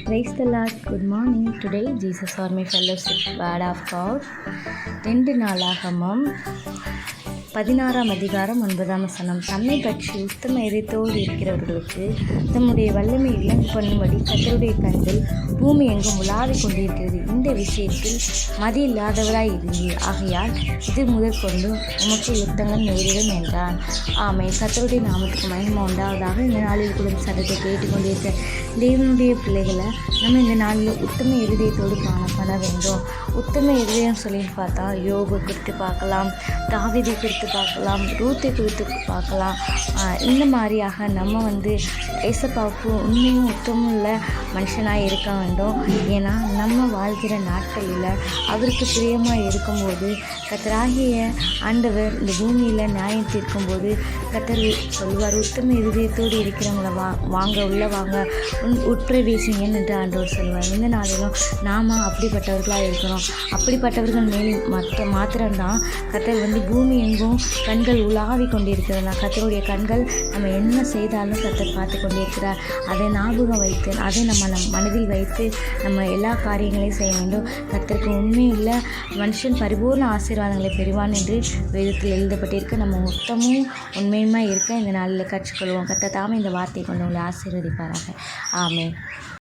Praise the Lord. Good morning. Today, Jesus Army Fellowship Word of God. 2 நாளாகமம் 16 அதிகாரம் 9 தம்மை பற்றி உத்தம இதயத்தோடு இருக்கிறவர்களுக்கு தம்முடைய வல்லமை விளங்கு பண்ணும்படி கர்த்தருடைய கண்கள் பூமி எங்கும் உலாவிக் கொண்டிருக்கிறது. இந்த விஷயத்தில் மதி இல்லாதவராய் இருந்தீர். ஆகையால் இது முதற்கொண்டு உமக்கு யுத்தங்கள் நேரிடும் என்றான். ஆமை கர்த்தருடைய நாமத்துக்கு மகிமை உண்டாவதாக. இந்த நாளில் கூட சட்டத்தை கேட்டுக்கொண்டிருக்க தேவனுடைய பிள்ளைகளை நம்ம இந்த நாளில் உத்தம இருதயத்தோடு காணப்பட வேண்டும். உத்தம இருதயம் சொல்லி பார்த்தா யோபு குறித்து பார்க்கலாம், தாவீதை குறித்து பார்க்கலாம், ரூத்தை குறித்து பார்க்கலாம். இந்த மாதிரியாக நம்ம ஏசப்பாவுக்கு உண்மையும் உத்தமுள்ள மனுஷனாக இருக்க வேண்டும். ஏன்னா நம்ம வாழ்கிற நாட்களில் அவருக்கு பிரியமாக இருக்கும்போது கர்த்தராகிய ஆண்டவர் இந்த பூமியில் நியாயம் தீர்க்கும்போது கர்த்தர் சொல்லுவார், உத்தம இருதயத்தோடு இருக்கிறவங்கள வாங்க உள்ள வாங்க உட்பிரவேசிங்கன்னு என்று ஆண்டவர் சொல்லுவார். இந்த நாளிலும் நாம் அப்படிப்பட்டவர்களாக இருக்கிறோம். அப்படிப்பட்டவர்கள் மேல் மாத்திரம்தான் கர்த்தர் பூமி எங்கும் கண்கள் உலாவி கொண்டிருக்கிறதா. கர்த்தருடைய கண்கள் நம்ம என்ன செய்தாலும் கர்த்தர் பார்த்து கொண்டிருக்கிறார். அதை ஞாபகம் வைத்து அதை நம்ம மனதில் வைத்து நம்ம எல்லா காரியங்களையும் செய்ய வேண்டும். கர்த்தருக்கு உண்மையுள்ள மனுஷன் பரிபூர்ண ஆசீர்வாதங்களை பெறுவான் என்று வேதத்தில் எழுதப்பட்டிருக்கு. நம்ம மொத்தமும் உண்மையுமா இருக்க இந்த நாளில் கற்றுக்கொள்வோம். கர்த்தர் தாமே இந்த வார்த்தை கொண்டு உங்களை ஆசீர்வதிப்பாராக. ஆமென்.